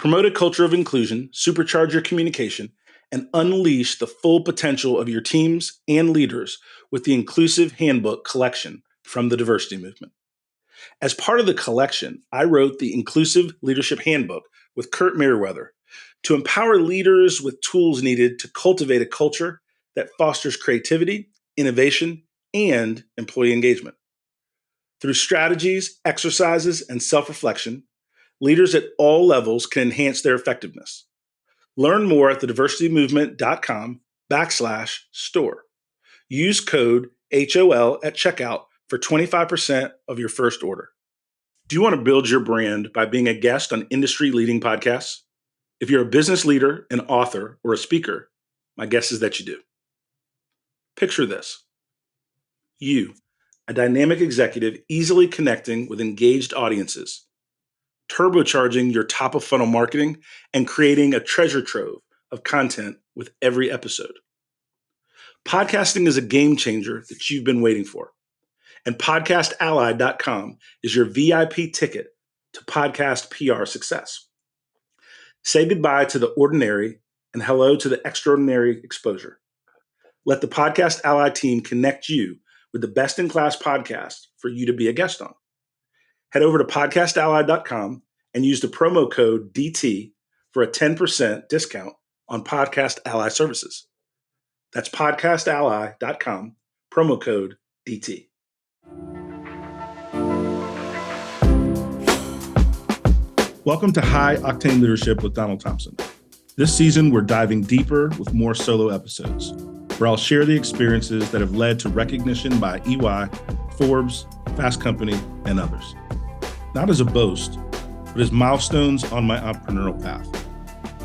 Promote a culture of inclusion, supercharge your communication, and unleash the full potential of your teams and leaders with the Inclusive Handbook collection from the Diversity Movement. As part of the collection, I wrote the Inclusive Leadership Handbook with Kurt Merriweather to empower leaders with tools needed to cultivate a culture that fosters creativity, innovation, and employee engagement. Through strategies, exercises, and self-reflection, leaders at all levels can enhance their effectiveness. Learn more at thediversitymovement.com/store. Use code HOL at checkout for 25% of your first order. Do you want to build your brand by being a guest on industry-leading podcasts? If you're a business leader, an author, or a speaker, my guess is that you do. Picture this. You, a dynamic executive easily connecting with engaged audiences, turbocharging your top-of-funnel marketing, and creating a treasure trove of content with every episode. Podcasting is a game changer that you've been waiting for. And podcastally.com is your VIP ticket to podcast PR success. Say goodbye to the ordinary and hello to the extraordinary exposure. Let the Podcast Ally team connect you with the best-in-class podcast for you to be a guest on. Head over to podcastally.com and use the promo code DT for a 10% discount on Podcast Ally services. That's podcastally.com, promo code DT. Welcome to High Octane Leadership with Donald Thompson. This season, we're diving deeper with more solo episodes, where I'll share the experiences that have led to recognition by EY, Forbes, Fast Company, and others. Not as a boast, but as milestones on my entrepreneurial path.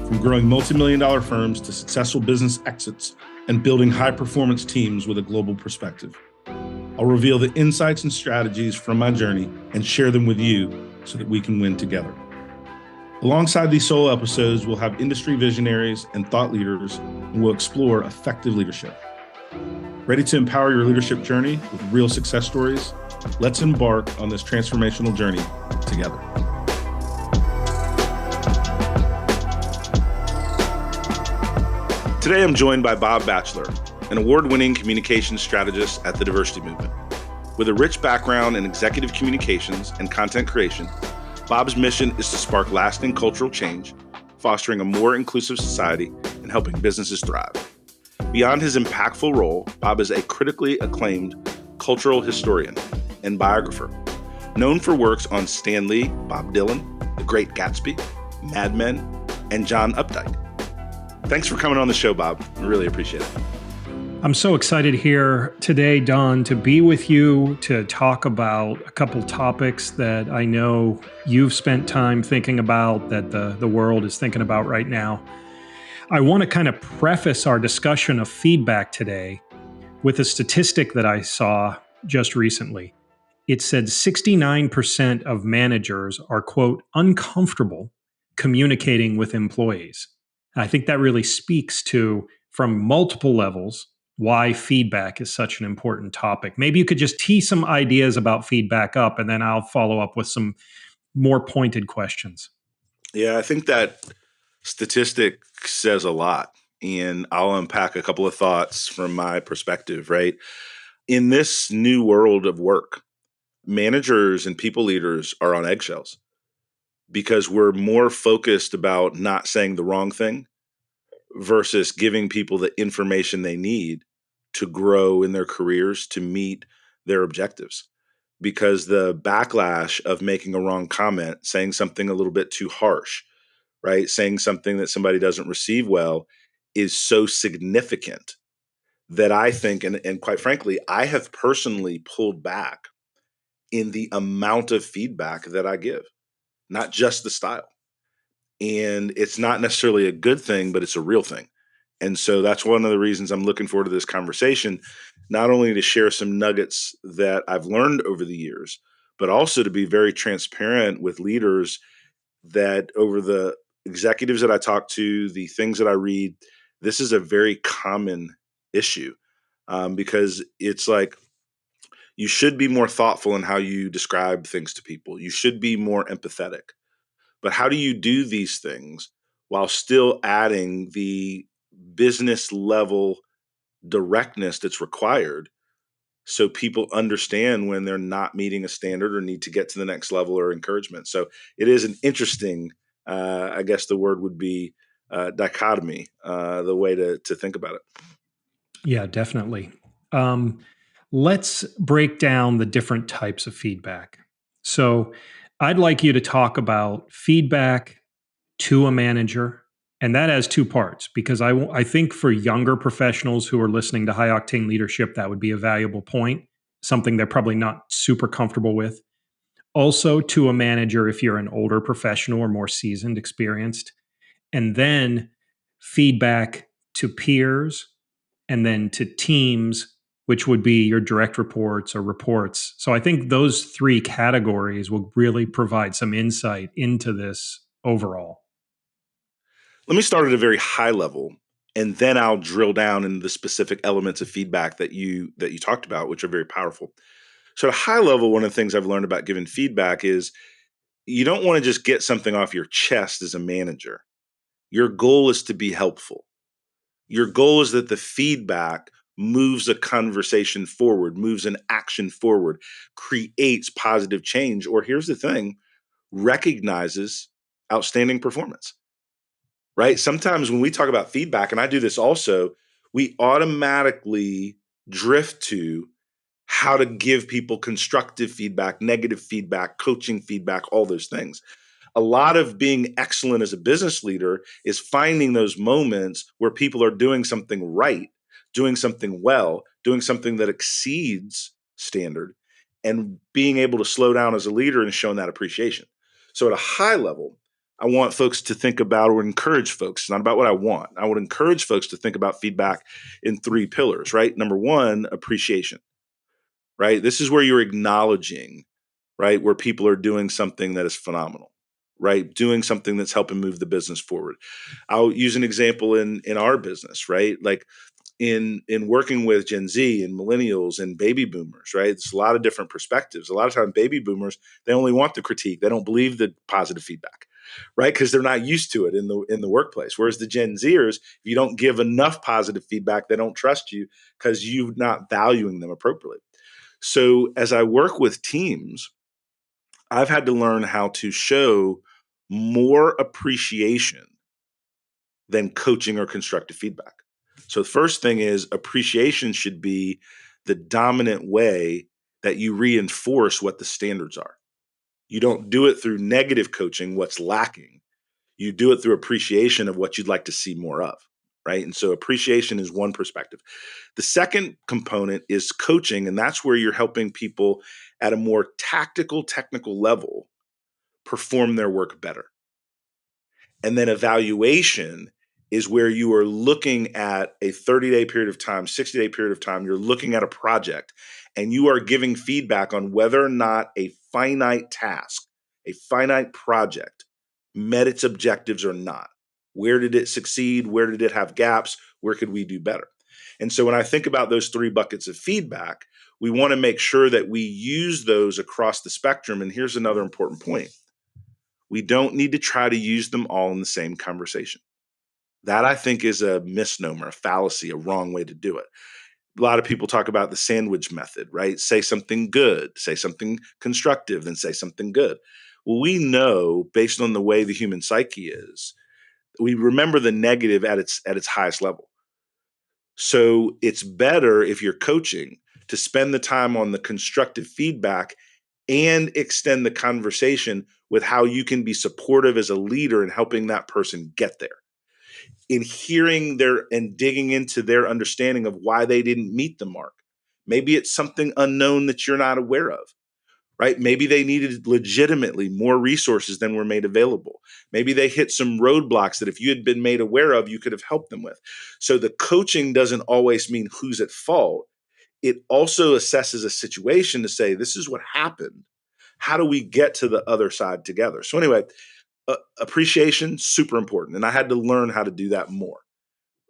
From growing multi-million-dollar firms to successful business exits and building high-performance teams with a global perspective. I'll reveal the insights and strategies from my journey and share them with you so that we can win together. Alongside these solo episodes, we'll have industry visionaries and thought leaders, and we'll explore effective leadership. Ready to empower your leadership journey with real success stories? Let's embark on this transformational journey together. Today, I'm joined by Bob Batchelor, an award-winning communications strategist at the Diversity Movement. With a rich background in executive communications and content creation, Bob's mission is to spark lasting cultural change, fostering a more inclusive society and helping businesses thrive. Beyond his impactful role, Bob is a critically acclaimed cultural historian and biographer, known for works on Stan Lee, Bob Dylan, The Great Gatsby, Mad Men, and John Updike. Thanks for coming on the show, Bob. I really appreciate it. I'm so excited here today, Don, to be with you to talk about a couple topics that I know you've spent time thinking about, that the world is thinking about right now. I want to kind of preface our discussion of feedback today with a statistic that I saw just recently. It said 69% of managers are, quote, uncomfortable communicating with employees. I think that really speaks to, from multiple levels, why feedback is such an important topic. Maybe you could just tee some ideas about feedback up, and then I'll follow up with some more pointed questions. Yeah, I think that statistic says a lot, and I'll unpack a couple of thoughts from my perspective, right? In this new world of work, managers and people leaders are on eggshells because we're more focused about not saying the wrong thing versus giving people the information they need to grow in their careers, to meet their objectives. Because the backlash of making a wrong comment, saying something a little bit too harsh, right? Saying something that somebody doesn't receive well is so significant that I think, and quite frankly, I have personally pulled back in the amount of feedback that I give, not just the style. And it's not necessarily a good thing, but it's a real thing. And so that's one of the reasons I'm looking forward to this conversation, not only to share some nuggets that I've learned over the years, but also to be very transparent with leaders that over the executives that I talk to, the things that I read, this is a very common issue because it's like you should be more thoughtful in how you describe things to people. You should be more empathetic. but how do you do these things while still adding the business level directness that's required so people understand when they're not meeting a standard or need to get to the next level or encouragement. So it is an interesting, I guess the word would be dichotomy, the way to think about it. Yeah, definitely. Um, let's break down the different types of feedback. So, I'd like you to talk about feedback to a manager. And that has two parts because I think for younger professionals who are listening to high octane leadership, that would be a valuable point, something they're probably not super comfortable with. Also, to a manager, if you're an older professional or more seasoned, experienced, and then feedback to peers and then to teams, which would be your direct reports or reports. So I think those three categories will really provide some insight into this overall. Let me start at a very high level, and then I'll drill down into the specific elements of feedback that you talked about, which are very powerful. So at a high level, one of the things I've learned about giving feedback is you don't want to just get something off your chest as a manager. Your goal is to be helpful. Your goal is that the feedback moves a conversation forward, moves an action forward, creates positive change, or here's the thing, recognizes outstanding performance, right? Sometimes when we talk about feedback, and I do this also, we automatically drift to how to give people constructive feedback, negative feedback, coaching feedback, all those things. A lot of being excellent as a business leader is finding those moments where people are doing something right, doing something well, doing something that exceeds standard, and being able to slow down as a leader and showing that appreciation. So at a high level, I want folks to think about or encourage folks. It's not about what I want. I would encourage folks to think about feedback in three pillars, right? Number one, appreciation, right? This is where you're acknowledging, right, where people are doing something that is phenomenal, right? Doing something that's helping move the business forward. I'll use an example in our business, right? Like in working with Gen Z and millennials and baby boomers, right? It's a lot of different perspectives. A lot of times baby boomers, they only want the critique. They don't believe the positive feedback, right? Because they're not used to it in the workplace. Whereas the Gen Zers, if you don't give enough positive feedback, they don't trust you because you're not valuing them appropriately. So as I work with teams, I've had to learn how to show more appreciation than coaching or constructive feedback. So the first thing is appreciation should be the dominant way that you reinforce what the standards are. You don't do it through negative coaching, what's lacking. You do it through appreciation of what you'd like to see more of, right? And so appreciation is one perspective. The second component is coaching, and that's where you're helping people at a more tactical, technical level perform their work better. And then evaluation is where you are looking at a 30-day period of time, 60-day period of time. You're looking at a project and you are giving feedback on whether or not a finite task, a finite project met its objectives or not. Where did it succeed? Where did it have gaps? Where could we do better? And so when I think about those three buckets of feedback, we want to make sure that we use those across the spectrum. And here's another important point. We don't need to try to use them all in the same conversation. That I think is a misnomer, a fallacy, a wrong way to do it. A lot of people talk about the sandwich method, right? Say something good, say something constructive, then say something good. Well, we know based on the way the human psyche is, we remember the negative at its highest level. So it's better if you're coaching to spend the time on the constructive feedback and extend the conversation with how you can be supportive as a leader in helping that person get there. In hearing their and digging into their understanding of why they didn't meet the mark. Maybe it's something unknown that you're not aware of, right? Maybe they needed legitimately more resources than were made available. Maybe they hit some roadblocks that if you had been made aware of, you could have helped them with. So the coaching doesn't always mean who's at fault. It also assesses a situation to say, this is what happened. How do we get to the other side together? So anyway, appreciation, super important. And I had to learn how to do that more,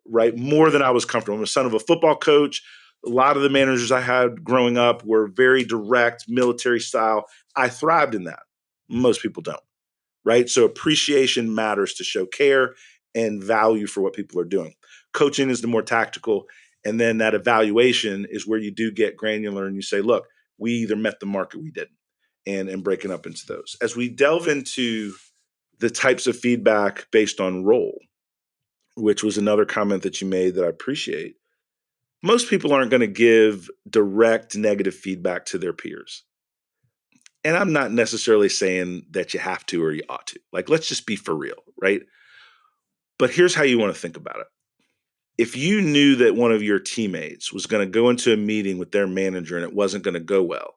right? More than I was comfortable. I'm a son of a football coach. A lot of the managers I had growing up were very direct, military style. I thrived in that. Most people don't, right? So appreciation matters to show care and value for what people are doing. Coaching is the more tactical. And then that evaluation is where you do get granular and you say, look, we either met the mark or we didn't, and breaking up into those. As we delve into the types of feedback based on role, which was another comment that you made that I appreciate, most people aren't going to give direct negative feedback to their peers. And I'm not necessarily saying that you have to or you ought to. Like, let's just be for real, right? But here's how you want to think about it. If you knew that one of your teammates was going to go into a meeting with their manager and it wasn't going to go well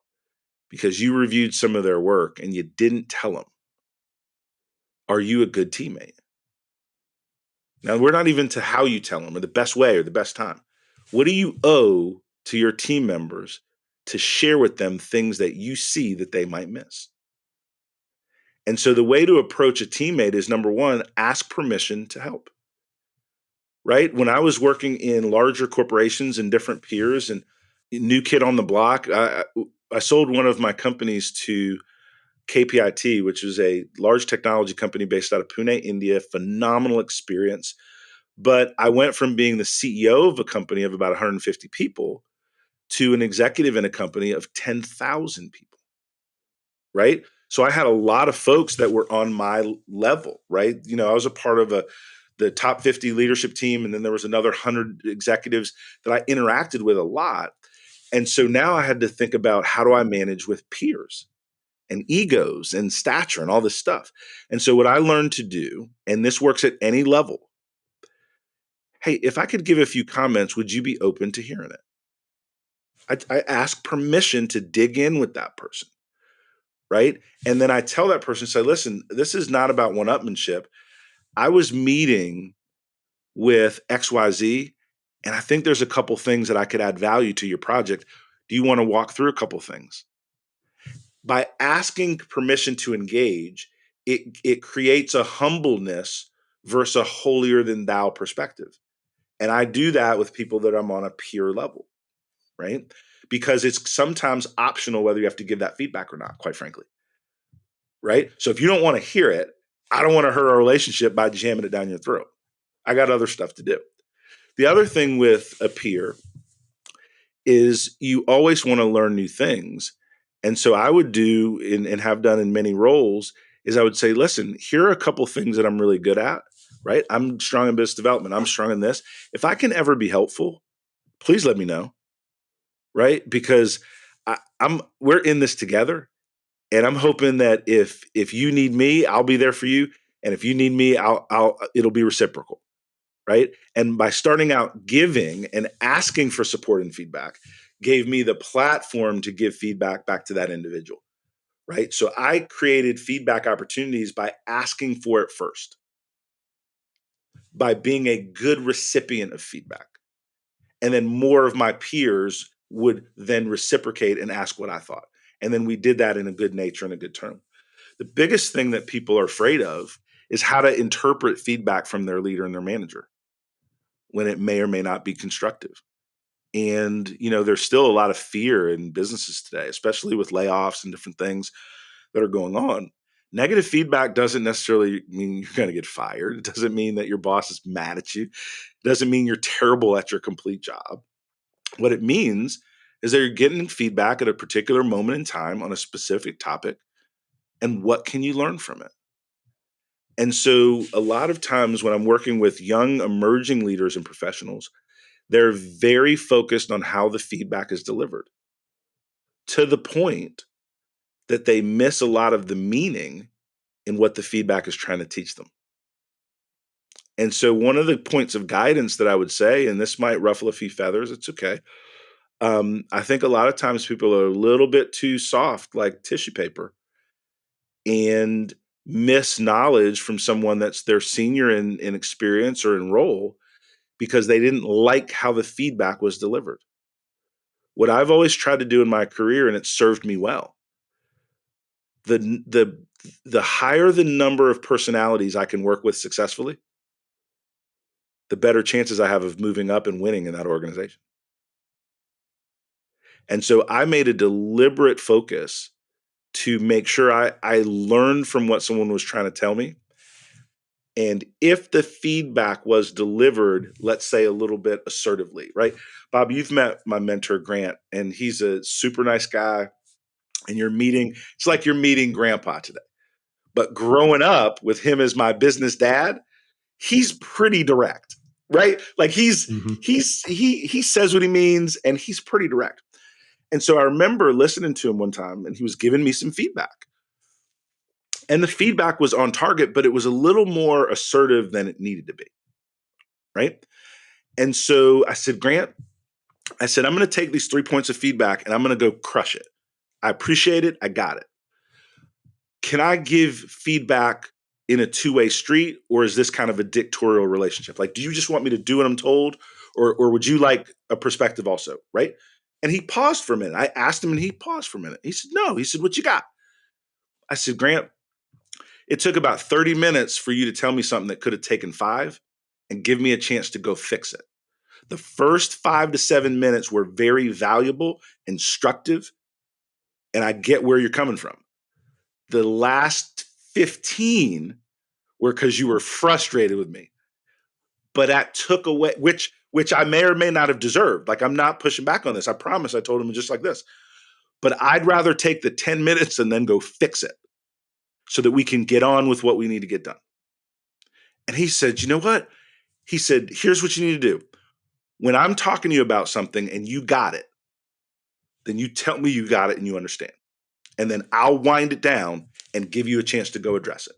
because you reviewed some of their work and you didn't tell them, are you a good teammate? Now, we're not even to how you tell them or the best way or the best time. What do you owe to your team members to share with them things that you see that they might miss? And so the way to approach a teammate is, number one, ask permission to help. Right? When I was working in larger corporations and different peers and new kid on the block, I sold one of my companies to KPIT, which is a large technology company based out of Pune, India. Phenomenal experience. But I went from being the CEO of a company of about 150 people to an executive in a company of 10,000 people. Right? So I had a lot of folks that were on my level, right? I was a part of the top 50 leadership team, and then there was another 100 executives that I interacted with a lot. And so now I had to think about, how do I manage with peers and egos and stature and all this stuff? And so what I learned to do, and this works at any level, hey, if I could give a few comments, would you be open to hearing it? I ask permission to dig in with that person, right? And then I tell that person, say, listen, this is not about one-upmanship. I was meeting with XYZ, and I think there's a couple things that I could add value to your project. Do you want to walk through a couple things? By asking permission to engage, it creates a humbleness versus a holier than thou perspective. And I do that with people that I'm on a peer level, right? Because it's sometimes optional whether you have to give that feedback or not, quite frankly. Right? So if you don't want to hear it, I don't want to hurt our relationship by jamming it down your throat. I got other stuff to do. The other thing with a peer is you always want to learn new things. And so I would do, and have done in many roles, is I would say, listen, here are a couple things that I'm really good at, right? I'm strong in business development. I'm strong in this. If I can ever be helpful, please let me know, right? Because we're in this together. And I'm hoping that if you need me, I'll be there for you. And if you need me, it'll be reciprocal. Right. And by starting out giving and asking for support and feedback gave me the platform to give feedback back to that individual. Right. So I created feedback opportunities by asking for it first, by being a good recipient of feedback. And then more of my peers would then reciprocate and ask what I thought. And then we did that in a good nature and a good term. The biggest thing that people are afraid of is how to interpret feedback from their leader and their manager when it may or may not be constructive. And, there's still a lot of fear in businesses today, especially with layoffs and different things that are going on. Negative feedback doesn't necessarily mean you're going to get fired. It doesn't mean that your boss is mad at you. It doesn't mean you're terrible at your complete job. What it means is that you're getting feedback at a particular moment in time on a specific topic, and what can you learn from it? And so a lot of times when I'm working with young emerging leaders and professionals, they're very focused on how the feedback is delivered, to the point that they miss a lot of the meaning in what the feedback is trying to teach them. And so one of the points of guidance that I would say, and this might ruffle a few feathers, it's okay. I think a lot of times people are a little bit too soft, like tissue paper, and miss knowledge from someone that's their senior in experience or in role because they didn't like how the feedback was delivered. What I've always tried to do in my career, and it served me well, the higher the number of personalities I can work with successfully, the better chances I have of moving up and winning in that organization. And so I made a deliberate focus to make sure I learned from what someone was trying to tell me. And if the feedback was delivered, let's say a little bit assertively, right? Bob, you've met my mentor, Grant, and he's a super nice guy. And it's like you're meeting grandpa today. But growing up with him as my business dad, he's pretty direct, right? Like Mhm. he says what he means and he's pretty direct. And so I remember listening to him one time and he was giving me some feedback. And the feedback was on target, but it was a little more assertive than it needed to be, right? And so I said, Grant, I said, I'm going to take these 3 points of feedback and I'm going to go crush it. I appreciate it. I got it. Can I give feedback in a two-way street, or is this kind of a dictatorial relationship? Like, do you just want me to do what I'm told, or would you like a perspective also, right? And he paused for a minute. I asked him and he paused for a minute. He said, no. He said, what you got? I said, Grant, it took about 30 minutes for you to tell me something that could have taken 5 and give me a chance to go fix it. The first 5 to 7 minutes were very valuable, instructive, and I get where you're coming from. The last 15 were because you were frustrated with me. But that took away, which I may or may not have deserved. Like, I'm not pushing back on this. I promise. I told him just like this. But I'd rather take the 10 minutes and then go fix it so that we can get on with what we need to get done. And he said, you know what? He said, here's what you need to do. When I'm talking to you about something and you got it, then you tell me you got it and you understand. And then I'll wind it down and give you a chance to go address it.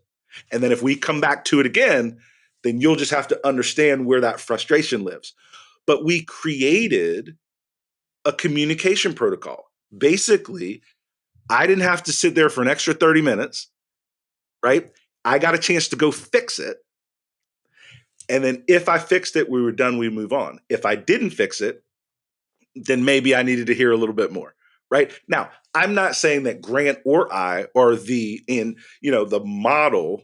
And then if we come back to it again, then you'll just have to understand where that frustration lives. But we created a communication protocol. Basically, I didn't have to sit there for an extra 30 minutes, right? I got a chance to go fix it. And then if I fixed it, we were done, we move on. If I didn't fix it, then maybe I needed to hear a little bit more, right? Now, I'm not saying that Grant or I are the model,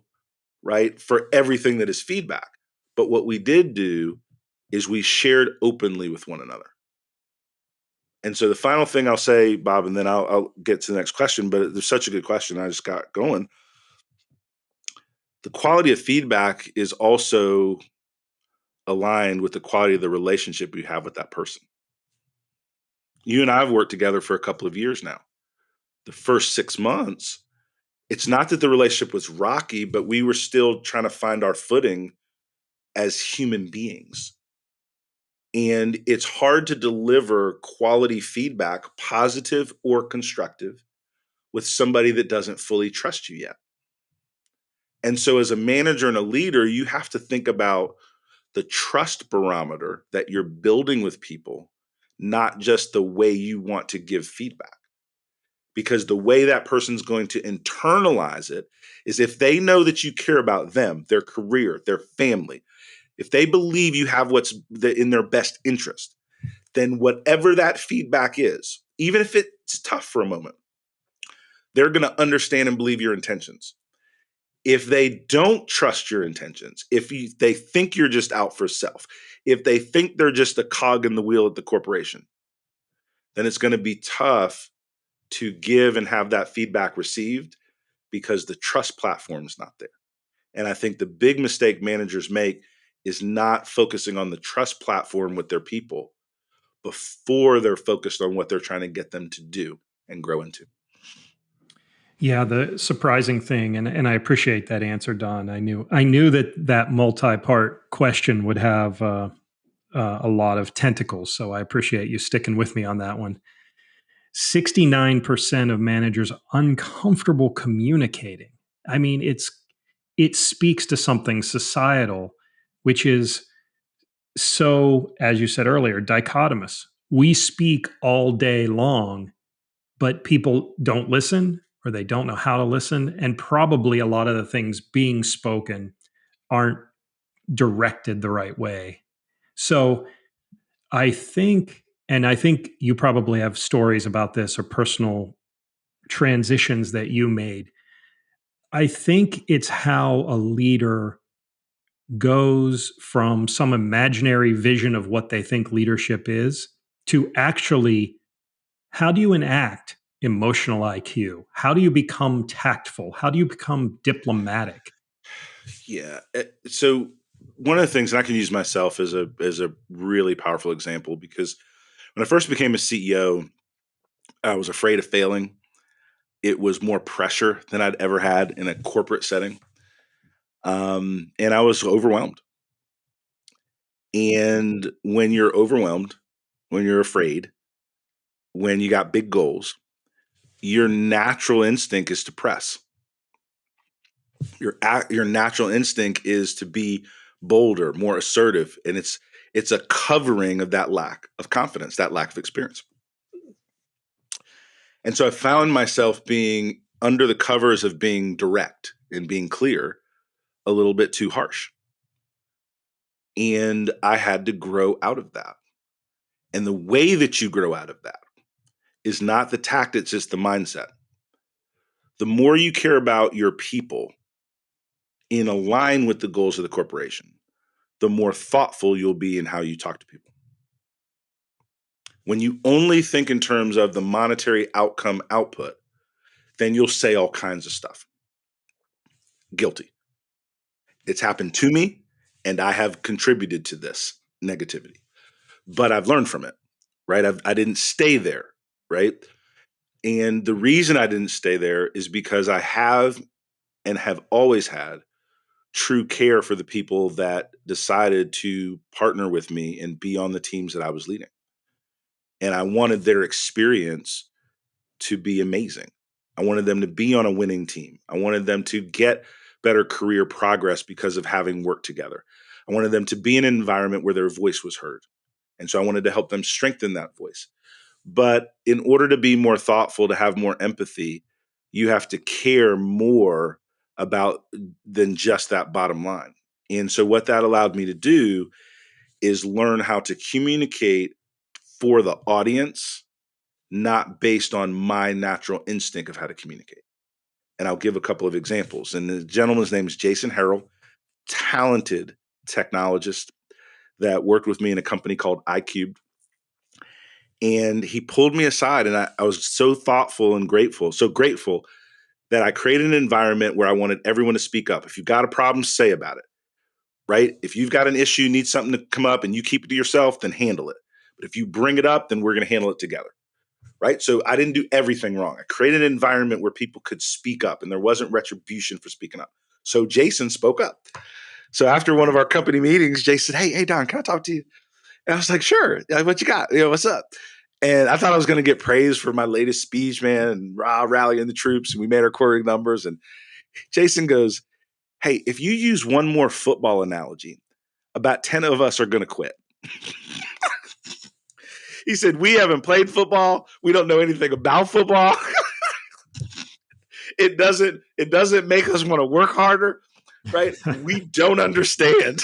right, for everything that is feedback. But what we did do is we shared openly with one another. And so the final thing I'll say, Bob, and then I'll get to the next question, but there's such a good question. I just got going. The quality of feedback is also aligned with the quality of the relationship you have with that person. You and I have worked together for a couple of years now. The first 6 months, it's not that the relationship was rocky, but we were still trying to find our footing as human beings. And it's hard to deliver quality feedback, positive or constructive, with somebody that doesn't fully trust you yet. And so, as a manager and a leader, you have to think about the trust barometer that you're building with people, not just the way you want to give feedback. Because the way that person's going to internalize it is if they know that you care about them, their career, their family, if they believe you have what's in their best interest, then whatever that feedback is, even if it's tough for a moment, they're going to understand and believe your intentions. If they don't trust your intentions, they think you're just out for self, if they think they're just a cog in the wheel at the corporation, then it's going to be tough to give and have that feedback received because the trust platform is not there. And I think the big mistake managers make is not focusing on the trust platform with their people before they're focused on what they're trying to get them to do and grow into. Yeah, the surprising thing, and I appreciate that answer, Don. I knew that multi-part question would have a lot of tentacles, so I appreciate you sticking with me on that one. 69% of managers uncomfortable communicating. I mean, it speaks to something societal, which is so, as you said earlier, dichotomous. We speak all day long, but people don't listen or they don't know how to listen. And probably a lot of the things being spoken aren't directed the right way. So I think you probably have stories about this or personal transitions that you made. I think it's how a leader goes from some imaginary vision of what they think leadership is to actually how do you enact emotional IQ? How do you become tactful? How do you become diplomatic? Yeah. So one of the things, and I can use myself as a really powerful example, because when I first became a CEO, I was afraid of failing. It was more pressure than I'd ever had in a corporate setting, and I was overwhelmed. And when you're overwhelmed, when you're afraid, when you got big goals, your natural instinct is to press. Your natural instinct is to be bolder, more assertive, and it's a covering of that lack of confidence, that lack of experience. And so I found myself being under the covers of being direct and being clear a little bit too harsh. And I had to grow out of that. And the way that you grow out of that is not the tactics, it's the mindset. The more you care about your people in align with the goals of the corporation, the more thoughtful you'll be in how you talk to people. When you only think in terms of the monetary outcome output, then you'll say all kinds of stuff. Guilty. It's happened to me, and I have contributed to this negativity, but I've learned from it, right? I didn't stay there, right? And the reason I didn't stay there is because I have and have always had true care for the people that decided to partner with me and be on the teams that I was leading. And I wanted their experience to be amazing. I wanted them to be on a winning team. I wanted them to get better career progress because of having worked together. I wanted them to be in an environment where their voice was heard. And so I wanted to help them strengthen that voice. But in order to be more thoughtful, to have more empathy, you have to care more about than just that bottom line. And so what that allowed me to do is learn how to communicate for the audience, not based on my natural instinct of how to communicate. And I'll give a couple of examples. And the gentleman's name is Jason Harrell, talented technologist that worked with me in a company called iCubed. And he pulled me aside, and I was so thoughtful and grateful, so grateful that I created an environment where I wanted everyone to speak up. If you've got a problem, say about it, right? If you've got an issue, need something to come up and you keep it to yourself, then handle it. But if you bring it up, then we're going to handle it together, right? So I didn't do everything wrong. I created an environment where people could speak up and there wasn't retribution for speaking up. So Jason spoke up. So after one of our company meetings, Jason said, hey, Don, can I talk to you? And I was like, sure. What you got? What's up? And I thought I was going to get praised for my latest speech, man, and rallying the troops. And we made our quarterly numbers. And Jason goes, hey, if you use one more football analogy, about 10 of us are going to quit. He said, we haven't played football. We don't know anything about football. It doesn't make us want to work harder, right? We don't understand.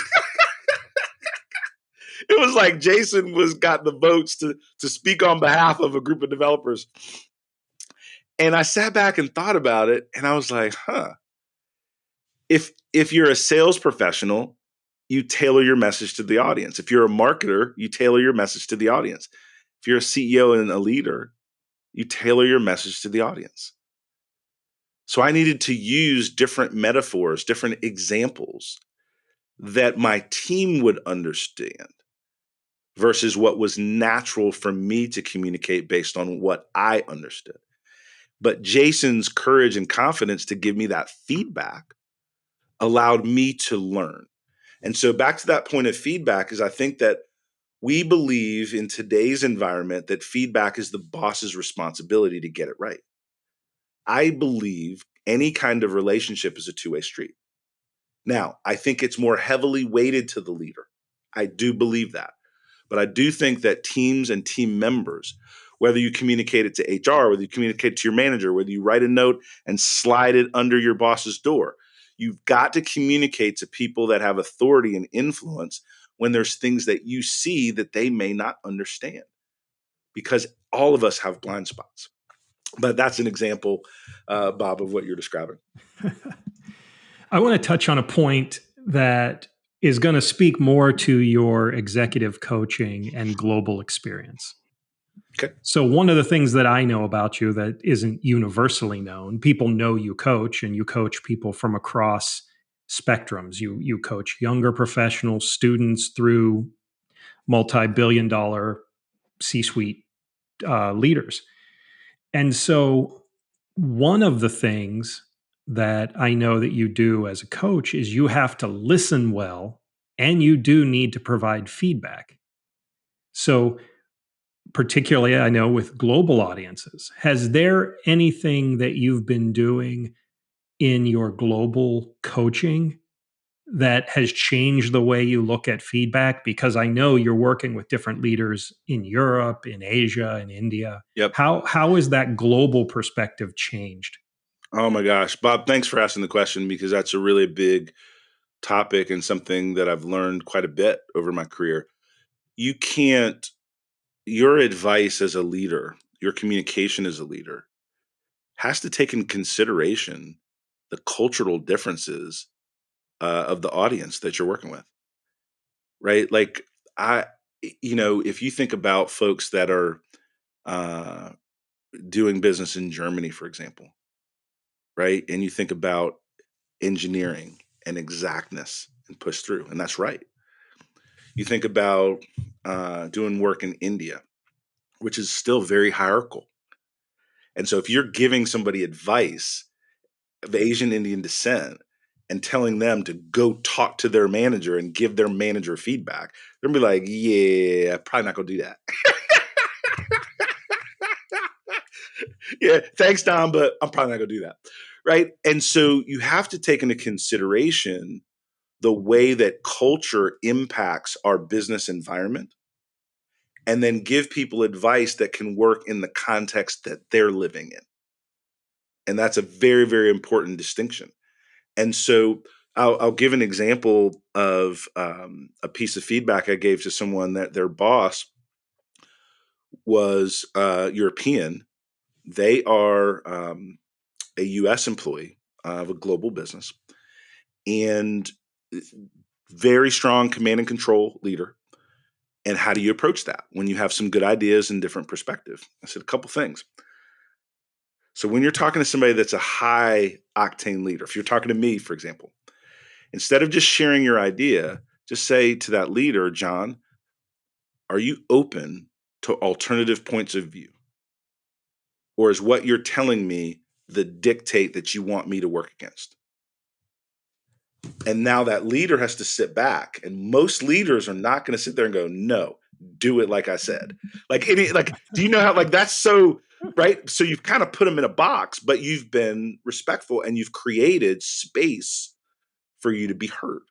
It was like Jason was got the votes to speak on behalf of a group of developers. And I sat back and thought about it, and I was like, if you're a sales professional, you tailor your message to the audience. If you're a marketer, you tailor your message to the audience. If you're a CEO and a leader, you tailor your message to the audience. So I needed to use different metaphors, different examples that my team would understand versus what was natural for me to communicate based on what I understood. But Jason's courage and confidence to give me that feedback allowed me to learn. And so back to that point of feedback is I think that we believe in today's environment that feedback is the boss's responsibility to get it right. I believe any kind of relationship is a two-way street. Now, I think it's more heavily weighted to the leader. I do believe that. But I do think that teams and team members, whether you communicate it to HR, whether you communicate it to your manager, whether you write a note and slide it under your boss's door, you've got to communicate to people that have authority and influence when there's things that you see that they may not understand, because all of us have blind spots. But that's an example, Bob, of what you're describing. I want to touch on a point that is going to speak more to your executive coaching and global experience. Okay. So, one of the things that I know about you that isn't universally known, people know you coach, and you coach people from across spectrums. You coach younger professionals, students, through multi-billion-dollar C-suite leaders. And so, one of the things that I know that you do as a coach is you have to listen well, and you do need to provide feedback. So, particularly, I know with global audiences, has there anything that you've been doing in your global coaching that has changed the way you look at feedback? Because I know you're working with different leaders in Europe, in Asia, in India. Yep. How has that global perspective changed? Oh my gosh, Bob, thanks for asking the question, because that's a really big topic and something that I've learned quite a bit over my career. You can't, your advice as a leader, your communication as a leader has to take in consideration the cultural differences of the audience that you're working with, right? Like, I, if you think about folks that are uh, doing business in Germany, for example, right? And you think about engineering and exactness and push through, and that's right. You think about doing work in India, which is still very hierarchical. And so if you're giving somebody advice of Asian Indian descent and telling them to go talk to their manager and give their manager feedback, they're gonna be like, yeah, probably not gonna do that. Yeah, thanks, Don, but I'm probably not gonna do that. Right. And so you have to take into consideration the way that culture impacts our business environment, and then give people advice that can work in the context that they're living in. And that's a very, very important distinction. And so I'll give an example of a piece of feedback I gave to someone that their boss was European. They are a US employee of a global business, and very strong command and control leader. And how do you approach that when you have some good ideas and different perspective? I said a couple things. So when you're talking to somebody that's a high octane leader, if you're talking to me, for example, instead of just sharing your idea, just say to that leader, John, are you open to alternative points of view? Or is what you're telling me the dictate that you want me to work against? And now that leader has to sit back. And most leaders are not going to sit there and go, no, do it like I said. Do you know how, like, that's so, right? So you've kind of put them in a box, but you've been respectful and you've created space for you to be heard,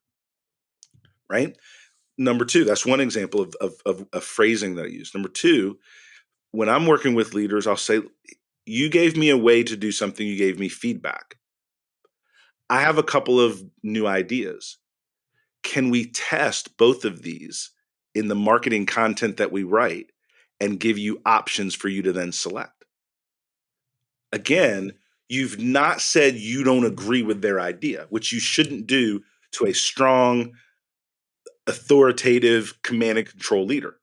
right? Number two, that's one example of phrasing that I use. Number two, when I'm working with leaders, I'll say, you gave me a way to do something, you gave me feedback. I have a couple of new ideas. Can we test both of these in the marketing content that we write and give you options for you to then select? Again, you've not said you don't agree with their idea, which you shouldn't do to a strong, authoritative command and control leader.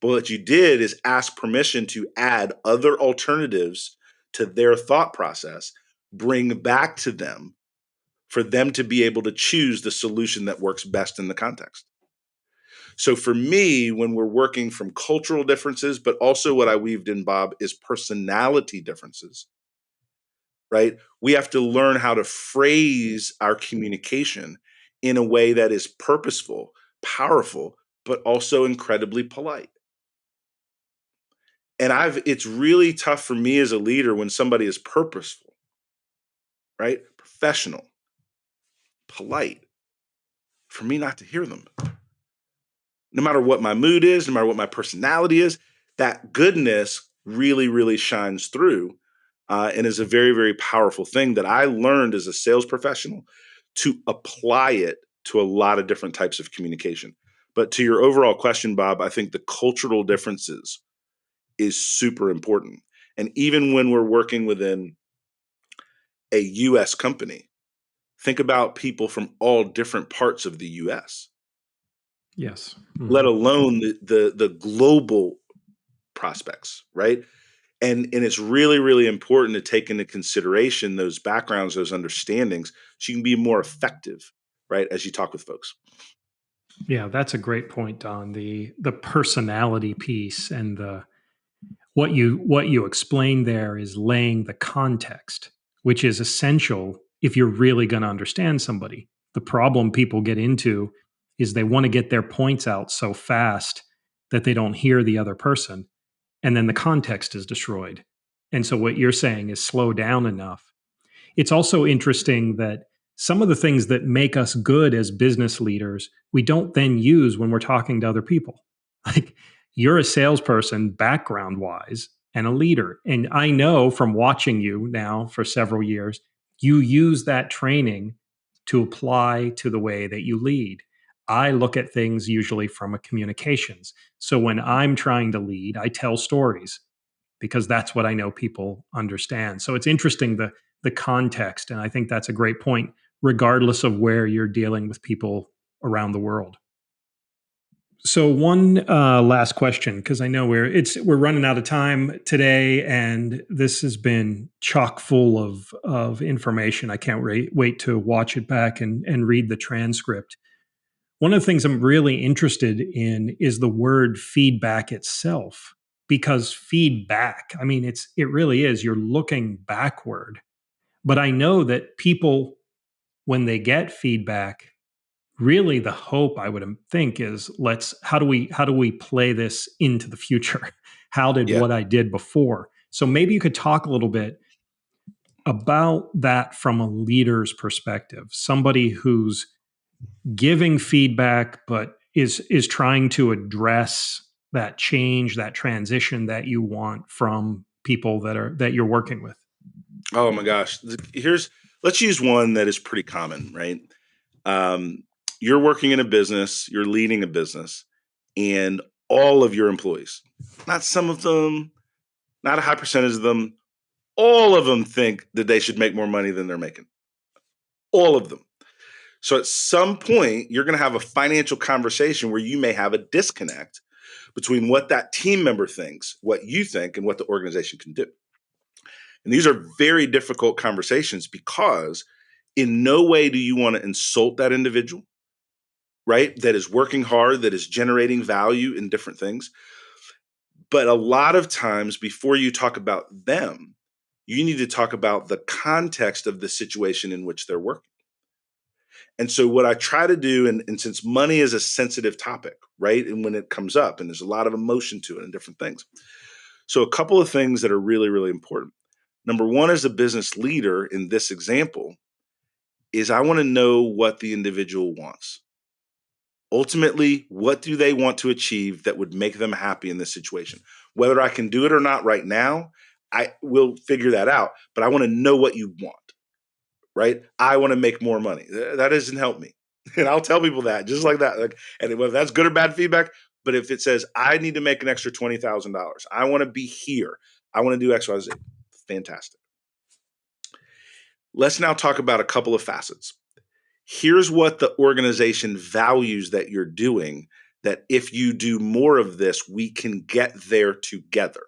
But what you did is ask permission to add other alternatives to their thought process, bring back to them for them to be able to choose the solution that works best in the context. So for me, when we're working from cultural differences, but also what I weaved in, Bob, is personality differences, right? We have to learn how to phrase our communication in a way that is purposeful, powerful, but also incredibly polite. And it's really tough for me as a leader when somebody is purposeful, right? Professional, polite, for me not to hear them. No matter what my mood is, no matter what my personality is, that goodness really, really shines through, and is a very, very powerful thing that I learned as a sales professional to apply it to a lot of different types of communication. But to your overall question, Bob, I think the cultural differences is super important. And even when we're working within a US company, think about people from all different parts of the US, Yes. let Mhm. alone the global prospects, right? And it's really, really important to take into consideration those backgrounds, those understandings, so you can be more effective, right, as you talk with folks. Yeah, that's a great point, Don. The personality piece and the what you explained there is laying the context, which is essential if you're really going to understand somebody. The problem people get into is they want to get their points out so fast that they don't hear the other person, and then the context is destroyed. And so what you're saying is slow down enough. It's also interesting that some of the things that make us good as business leaders, we don't then use when we're talking to other people. Like you're a salesperson background wise and a leader. And I know from watching you now for several years, you use that training to apply to the way that you lead. I look at things usually from a communications. So when I'm trying to lead, I tell stories because that's what I know people understand. So it's interesting the context, and I think that's a great point, regardless of where you're dealing with people around the world. So one last question, because I know we're running out of time today, and this has been chock full of information. I can't wait to watch it back and read the transcript. One of the things I'm really interested in is the word feedback itself, because feedback, I mean, it really is. You're looking backward. But I know that people, when they get feedback, really the hope I would think is how do we play this into the future? How did Yeah. what I did before? So maybe you could talk a little bit about that from a leader's perspective, somebody who's giving feedback but is trying to address that change, that transition that you want from people that you're working with. Oh my gosh. Let's use one that is pretty common, right? Um, you're working in a business, you're leading a business, and all of your employees, not some of them, not a high percentage of them, all of them think that they should make more money than they're making. All of them. So at some point, you're going to have a financial conversation where you may have a disconnect between what that team member thinks, what you think, and what the organization can do. And these are very difficult conversations because in no way do you want to insult that individual, right? That is working hard, that is generating value in different things. But a lot of times, before you talk about them, you need to talk about the context of the situation in which they're working. And so, what I try to do, and since money is a sensitive topic, right? And when it comes up, and there's a lot of emotion to it and different things. So, a couple of things that are really, really important. Number one, as a business leader in this example, is I want to know what the individual wants. Ultimately, what do they want to achieve that would make them happy in this situation? Whether I can do it or not right now, I will figure that out. But I want to know what you want, right? I want to make more money. That doesn't help me. And I'll tell people that just like that. Like, and whether that's good or bad feedback, but if it says I need to make an extra $20,000, I want to be here, I want to do X, Y, Z. Fantastic. Let's now talk about a couple of facets. Here's what the organization values that you're doing, that if you do more of this, we can get there together.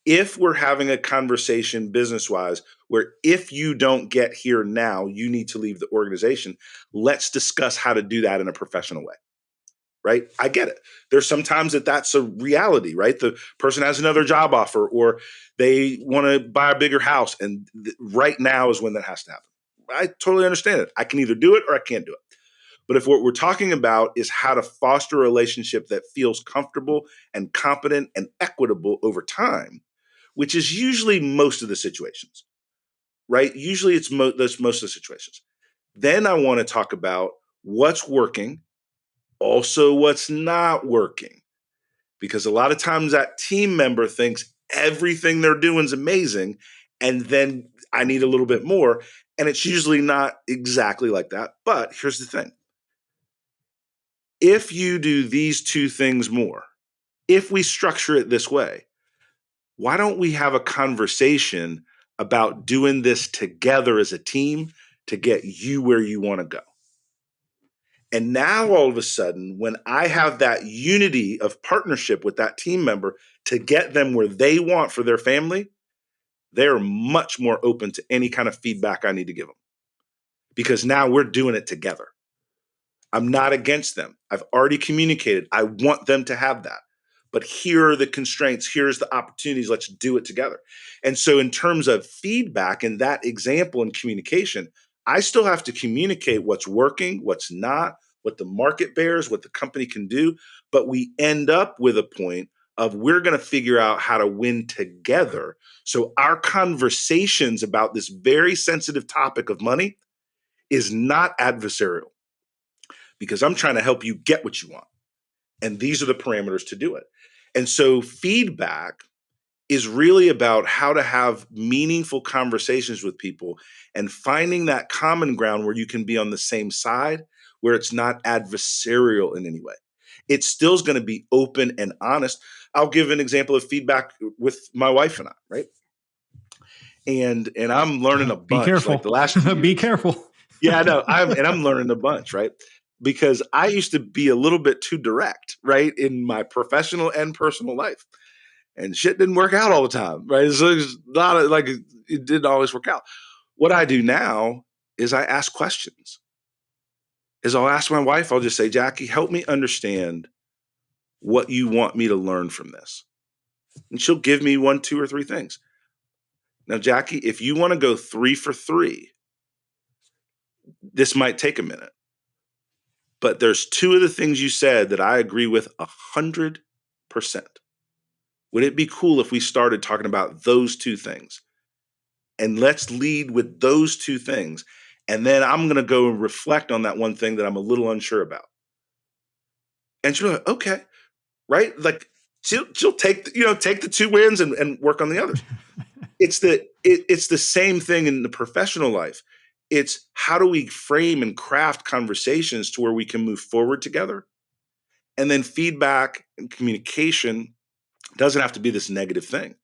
If we're having a conversation business wise, where if you don't get here now, you need to leave the organization, let's discuss how to do that in a professional way. Right? I get it. There's sometimes that's a reality, right? The person has another job offer or they want to buy a bigger house. And right now is when that has to happen. I totally understand it. I can either do it or I can't do it. But if what we're talking about is how to foster a relationship that feels comfortable and competent and equitable over time, which is usually most of the situations, right? Usually that's most of the situations. Then I want to talk about what's working, also what's not working. Because a lot of times that team member thinks everything they're doing is amazing, and then I need a little bit more. And it's usually not exactly like that. But here's the thing. If you do these two things more, if we structure it this way, why don't we have a conversation about doing this together as a team to get you where you want to go? And now all of a sudden, when I have that unity of partnership with that team member to get them where they want for their family, they're much more open to any kind of feedback I need to give them because now we're doing it together. I'm not against them. I've already communicated. I want them to have that. But here are the constraints. Here's the opportunities. Let's do it together. And so, in terms of feedback and that example and communication, I still have to communicate what's working, what's not, what the market bears, what the company can do. But we end up with a point of we're going to figure out how to win together. So, our conversations about this very sensitive topic of money is not adversarial because I'm trying to help you get what you want. And these are the parameters to do it. And so feedback is really about how to have meaningful conversations with people and finding that common ground where you can be on the same side, where it's not adversarial in any way. It still is going to be open and honest. I'll give an example of feedback with my wife and I, right? And I'm learning a Be bunch like the careful. last 2 Be years. careful. Yeah, I know. I'm learning a bunch, right? Because I used to be a little bit too direct, right, in my professional and personal life, and shit didn't work out all the time, right? So it's not like it didn't always work out. What I do now is I ask questions. Is I'll ask my wife. I'll just say, Jackie, help me understand what you want me to learn from this, and she'll give me 1, 2, or 3 things. Now, Jackie, if you want to go 3 for 3, this might take a minute. But there's 2 of the things you said that I agree with 100%. Would it be cool if we started talking about those 2 things? And let's lead with those 2 things. And then I'm going to go and reflect on that one thing that I'm a little unsure about. And she'll be like, okay, right? Like she'll take, take the 2 wins and work on the others. It's the same thing in the professional life. It's how do we frame and craft conversations to where we can move forward together. And then feedback and communication doesn't have to be this negative thing.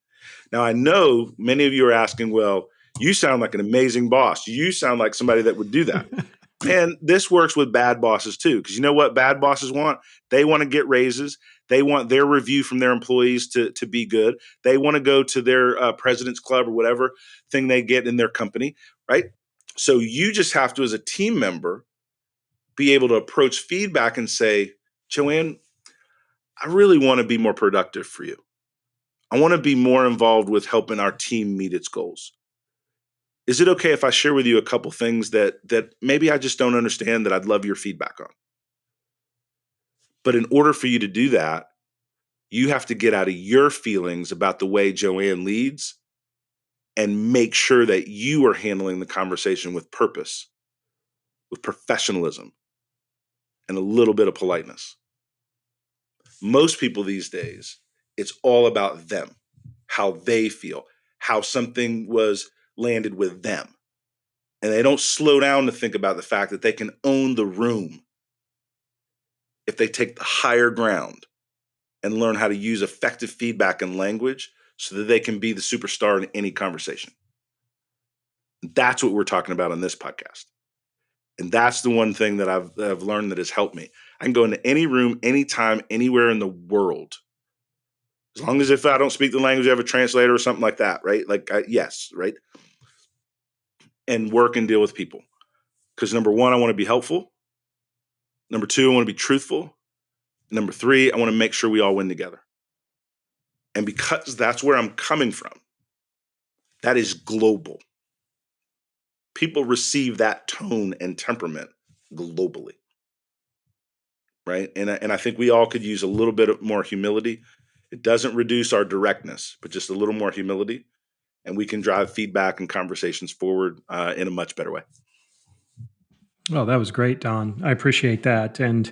Now, I know many of you are asking, well, you sound like an amazing boss. You sound like somebody that would do that. And this works with bad bosses too, because you know what bad bosses want? They want to get raises. They want their review from their employees to be good. They want to go to their president's club or whatever thing they get in their company, right? So you just have to, as a team member, be able to approach feedback and say, Joanne, I really want to be more productive for you. I want to be more involved with helping our team meet its goals. Is it okay if I share with you a couple things that maybe I just don't understand that I'd love your feedback on? But in order for you to do that, you have to get out of your feelings about the way Joanne leads and make sure that you are handling the conversation with purpose, with professionalism, and a little bit of politeness. Most people these days, it's all about them, how they feel, how something was landed with them. And they don't slow down to think about the fact that they can own the room if they take the higher ground and learn how to use effective feedback and language so that they can be the superstar in any conversation. That's what we're talking about on this podcast. And that's the one thing that I've learned that has helped me. I can go into any room, anytime, anywhere in the world. As long as if I don't speak the language, I have a translator or something like that, right? Yes, right? And work and deal with people. Because number 1, I want to be helpful. Number 2, I want to be truthful. Number 3, I want to make sure we all win together. And because that's where I'm coming from, that is global. People receive that tone and temperament globally, right? And I think we all could use a little bit more humility. It doesn't reduce our directness, but just a little more humility, and we can drive feedback and conversations forward in a much better way. Oh, that was great, Don. I appreciate that. And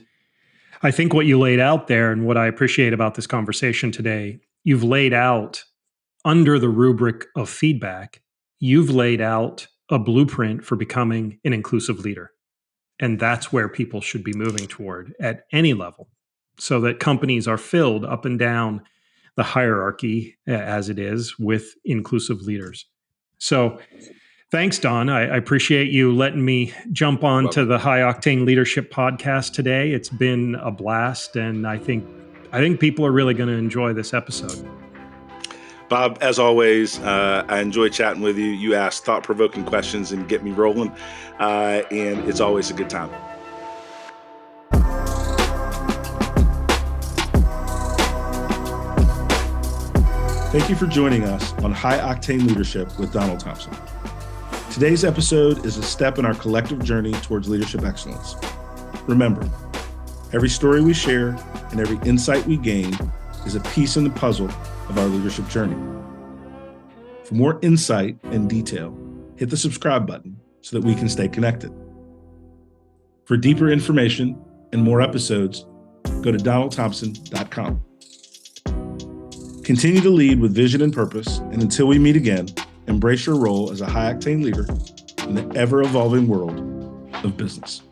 I think what you laid out there and what I appreciate about this conversation today, you've laid out under the rubric of feedback, you've laid out a blueprint for becoming an inclusive leader. And that's where people should be moving toward at any level so that companies are filled up and down the hierarchy as it is with inclusive leaders. So Thanks, Don. I appreciate you letting me jump on to the High Octane Leadership podcast today. It's been a blast, and I think people are really going to enjoy this episode. Bob, as always, I enjoy chatting with you. You ask thought-provoking questions and get me rolling, and it's always a good time. Thank you for joining us on High Octane Leadership with Donald Thompson. Today's episode is a step in our collective journey towards leadership excellence. Remember, every story we share and every insight we gain is a piece in the puzzle of our leadership journey. For more insight and detail, hit the subscribe button so that we can stay connected. For deeper information and more episodes, go to donaldthompson.com. Continue to lead with vision and purpose, and until we meet again, embrace your role as a high-octane leader in the ever-evolving world of business.